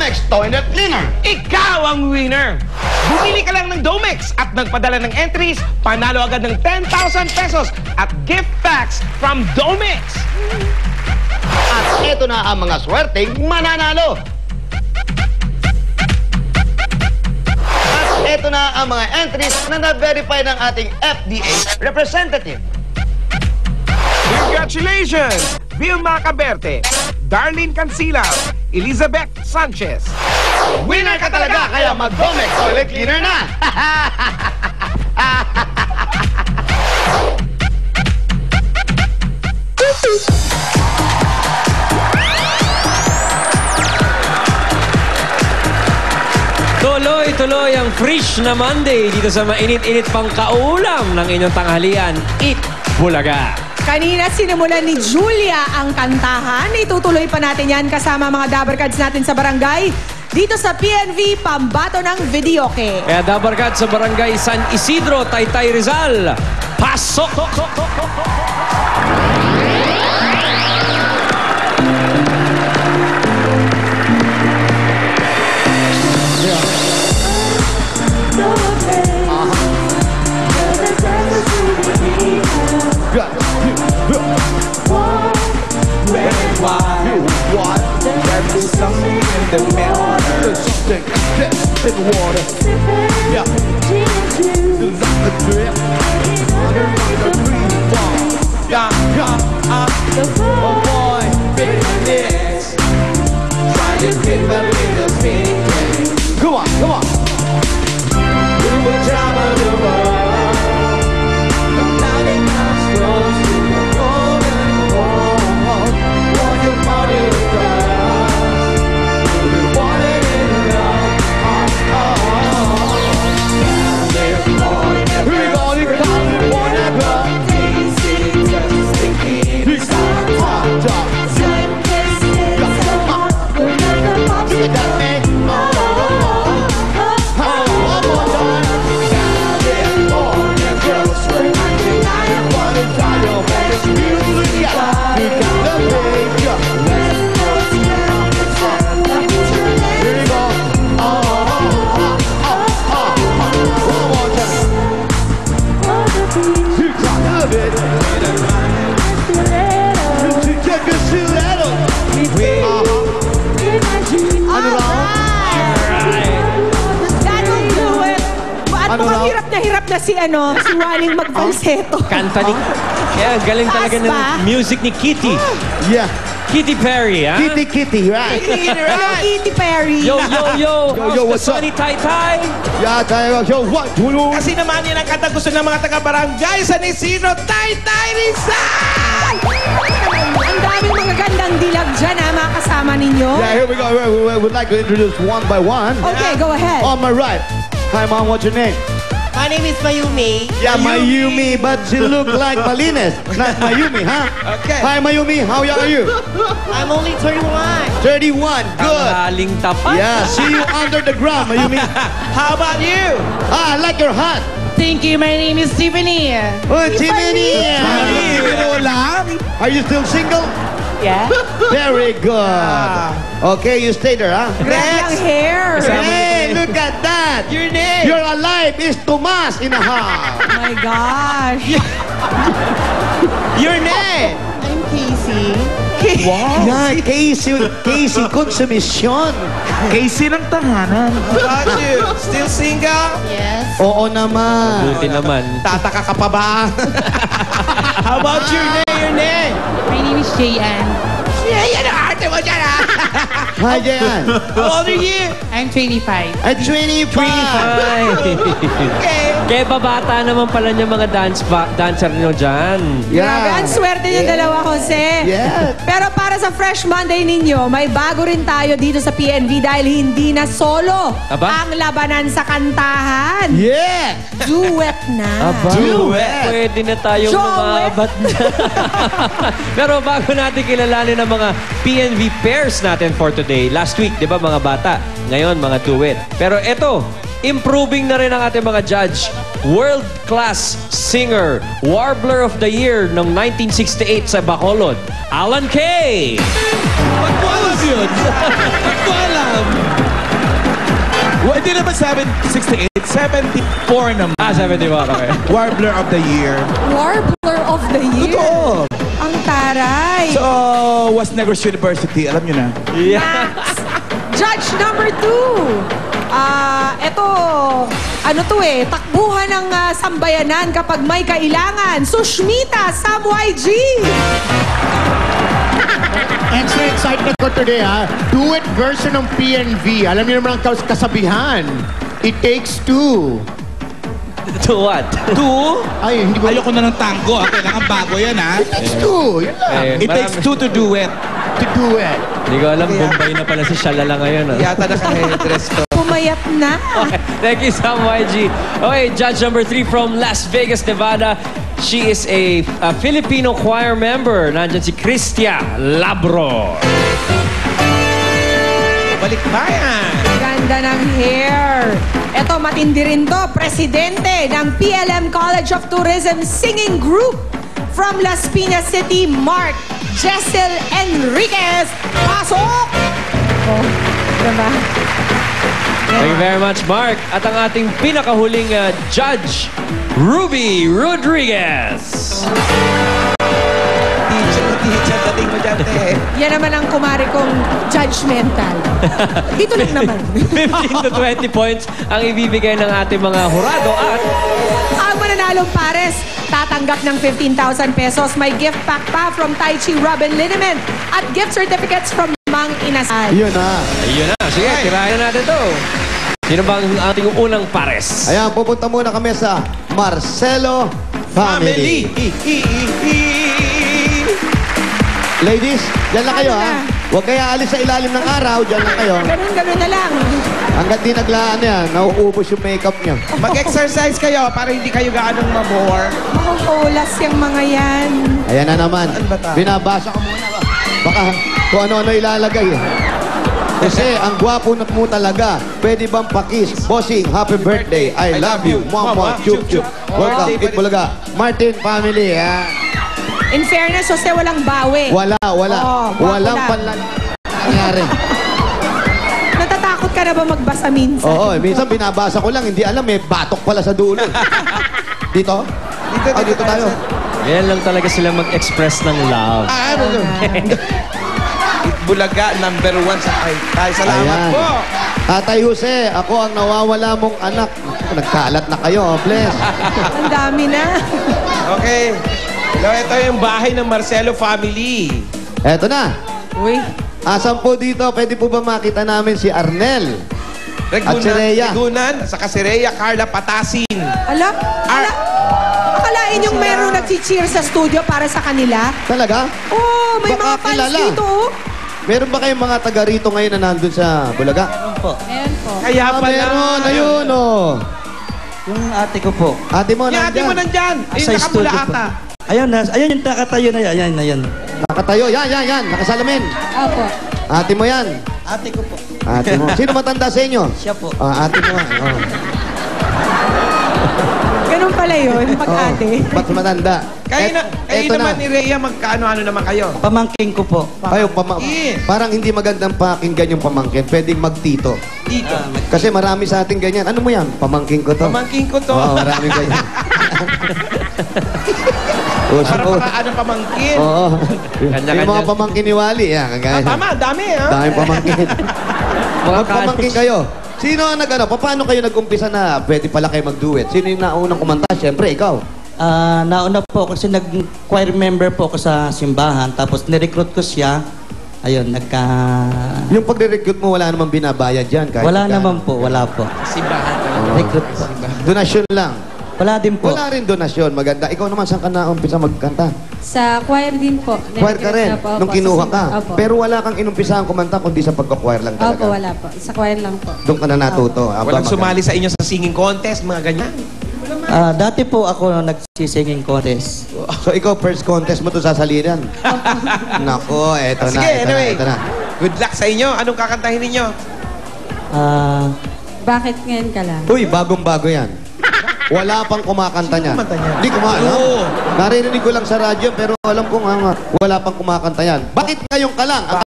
Domex Toilet Cleaner. Ikaw ang winner! Bumili ka lang ng Domex at nagpadala ng entries, panalo agad ng 10,000 pesos at gift packs from Domex! At eto na ang mga swerteng mananalo. At eto na ang mga entries na na-verify ng ating FDA representative. Congratulations! Vilma Caberte, Darlene Cancila, Elizabeth Sanchez. Winner ka talaga, kaya mag-Domex Toilet Cleaner na! Tuloy-tuloy ang fresh na Monday dito sa mainit-init pang kaulam ng inyong tanghalian, Eat Bulaga. Kanina sinimulan ni Julia ang kantahan. Itutuloy pa natin yan kasama mga Dabarkads natin sa barangay. Dito sa PNV, pambato ng videoke. Kaya Dabarkad sa barangay San Isidro, Taytay Rizal. Pasok! There's something in the water. There's something in the water. Yeah. There's a drip under the green wall. Oh boy, big licks. Try to get my little finger. Come on, come on. We will travel the world. The night comes close to the golden wall. Want your body to start. Hirap na si Waning mag-falsetto. Kanta ni... Yeah, galing talaga ng music ni Kitty. Yeah. Kitty Perry, ha? Kitty, right? Hello, Kitty Perry. Yo, what's up? Sunny Taytay. Yeah, tayo. Yo, what? Kasi naman yan ang kanta gusto ng mga taga-barangay San Isidro, Taytay Rizal! Ang daming mga gandang dilag dyan, mga kasama ninyo. Yeah, here we go. We would like to introduce one by one. Okay, go ahead. On my right. Hi, Mom. What's your name? My name is Mayumi. Yeah, Mayumi, but she look like Malines. Not Mayumi, huh? Okay. Hi, Mayumi. How young are you? I'm only 31. 31. Good. Tanghaling tapat. Yeah, see you under the ground, Mayumi. How about you? I like your hat. Thank you. My name is Tiffany. Oh, Tiffany. Are you still single? Yeah. Very good. Okay, you stay there, huh? Gandang hair. Hey, look at that. Your name? You're alive. It's Tomas in the house. Oh my gosh. Your name? I'm Casey. Wow. Yeah, Casey Consumition. Casey ng tahanan. How about you? Still single? Yes. Oo naman. Buti naman. Tataka ka pa ba? How about your name? My name is Jayan. Yan ang arte mo dyan, ha? Hi, Jan. How old are you? I'm 25. At 25. Okay. Kaya babata naman pala niya mga dancer nyo dyan. Grabe, ang swerte yung dalawa, Jose. Yeah. Pero para sa Fresh Monday ninyo, may bago rin tayo dito sa PNV dahil hindi na solo Aba? ang labanan sa kantahan. Yeah. Duet na. Pwede na tayong umabat na. Pero bago natin kilalanin ang mga PNV pairs natin for today. Last week, di ba mga bata? Ngayon, mga duet. Pero eto, improving na rin ang ating mga judge. World-class singer, Warbler of the Year ng 1968 sa Bacolod, Alan Kay! Ba't mo alam yun? Ba't mo alam? Well, hindi naman 68, 74 naman. 74, okay. Warbler of the Year. Warbler of the Year. Totoo. Ang taray. So, was Negros University, alam nyo na. Yeah. Judge number 2. Eto, ano to takbuhan ng sambayanan kapag may kailangan. Sushmita Sam YG. Extra excited ko today, Duet version ng PNV. Alam niyo naman ang kasabihan. It takes two. To what? Two? Ay, hindi ko... Ayoko na ng tango. Kailangan bago yan, ha? It takes two. Yun lang. It takes two to do it. To do it. Hindi ko alam, Bombay na pala si Shalala ngayon. Yata naka-headdress to. Pumayat na. Okay, thank you, Sam YG. Okay, judge number 3 from Las Vegas, Nevada. She is a Filipino choir member. Nandyan si Cristia Labro. Balik bayan. Ganda ng hair. Eto, matindi rin to. Presidente ng PLM College of Tourism Singing Group from Las Piñas City, Mark Jessel Enriquez. Pasok! Oh, diba? Thank you very much, Mark. At ang ating pinakahuling judge, Ruby Rodriguez. Teacher, dating mo dyan, te. Yan naman ang kumari kong judgmental. Dito lang naman. 15 to 20 points ang ibibigay ng ating mga hurado at Ang mananalong pares, tatanggap ng 15,000 pesos. May gift pack pa from Tai Chi Robin Liniment at gift certificates from Mang Inasal. Yun na. ayun na. Sige, tirahin na natin to. Sino bang ating unang pares? Ayan, pupunta muna kami sa Marcelo Family. Ladies, dyan lang kayo, Ano ha? na? Huwag kaya alis sa ilalim ng araw, dyan lang kayo. Ganun na lang. Hanggat di naglaan yan, nauubos yung makeup niya. Mag-exercise kayo para hindi kayo gaanong mabore. Makukulas yung mga yan. Ayan na naman. Saan ba tayo? Binabasa ko muna. Baka kung ano-ano ilalagay. Kasi ang gwapo na mo talaga. Pwede bang pakis? Bossing, happy birthday. I love you. Mama, chup chup. Welcome, Eat Bulaga. Martin Family, ha? In fairness, Jose, walang bawi. Wala. Oo, gwapo Walang lang. pangyari. Natatakot ka na ba magbasa minsan? Oo, minsan binabasa ko lang. Hindi alam, may batok pala sa dulo. Dito? Dito tayo. Ayan lang talaga sila mag-express ng love. Bulaga, number 1 sa tayo. Salamat Ayan. po. Tatay Jose, ako ang nawawala mong anak. Nagkalat na kayo, bless. Ang dami na. Okay. So, ito yung bahay ng Marcelo family. Eto na. Uy. Asan po dito? Pwede po ba makita namin si Arnel? At si Rhea. Regunan, saka si Rhea, Carla Patasin. Ala? Akalain yung meron nag-cheer sa studio para sa kanila? Talaga? Oh, may Baka mga fans kilala. dito. Oh. Meron ba kayong mga taga rito ngayon na nandun sa Bulaga? Ayan po. Kaya pala. Meron. Ayun, oh. Yung ate ko po. Ate mo, Yung ate mo nandyan. nandyan. Yung Sa nakapula studio po. ata. Ayun, ayun yung nakatayo na yan. Ayan. Nakatayo. Yan. Nakasalamin. Opo. Ate mo yan. Ate ko po. Ate mo. Sino matanda sa inyo? Siya po. Ate mo. Oh. Ganun pala yun, pag-ate. Ba't matanda? Kayo Eto naman ni Rhea, magkaano-ano naman kayo? Pamangking ko po. Ayaw, Yeah. parang hindi magandang pakinggan yung pamangkin. Pwedeng magtito. Dito. Kasi marami sa ating ganyan. Ano mo yan? Pamangkin ko to. Pamangking ko to. Oo, maraming ganyan. Para ano pamangkin. Oo. Kanya-kanya. Yung mga pamangkin ni Wally. Yan, kagaya. Tama, dami ha. Daming pamangkin. Mga Magpamangkin kayo. Sino ang paano kayo nag-umpisa na pwede pala kayo mag-duet? Sino yung naunang kumanta? Siyempre, ikaw. Nauna po kasi nag-choir member po ako sa simbahan. Tapos nirecruit ko siya. Ayun, Yung pagre-recruit mo, wala namang binabayad dyan. Kahit Wala magkano. naman po, wala po. Simbahan. Recruit po. Donasyon lang. Wala din po. Wala rin donasyon. Maganda. Ikaw naman, saan ka na-umpisa magkanta? Sa choir din po. Choir ka rin, Opo, nung sa kinuha ka. simbahan. Opo. Pero wala kang inumpisahan kumanta kundi sa pagka-choir lang talaga. Opo, wala po. Sa choir lang po. Doon ka na natuto. Walang sumali sa inyo sa singing contest, mga ganyan. Dati po ako nagsisinging contest. So ikaw, first contest mo to sasaliran. Nako, eto na. Sige, anyway. Ito na. Good luck sa inyo. Anong kakantahin ninyo? Bakit ngayon ka lang? Uy, bagong-bago yan. Wala pang kumakanta niya. kumanta niya? Hindi kumanta. Oo. Naririnig ko lang sa radyo pero alam ko nga wala pang kumakanta yan. Bakit ngayon ka lang? Ang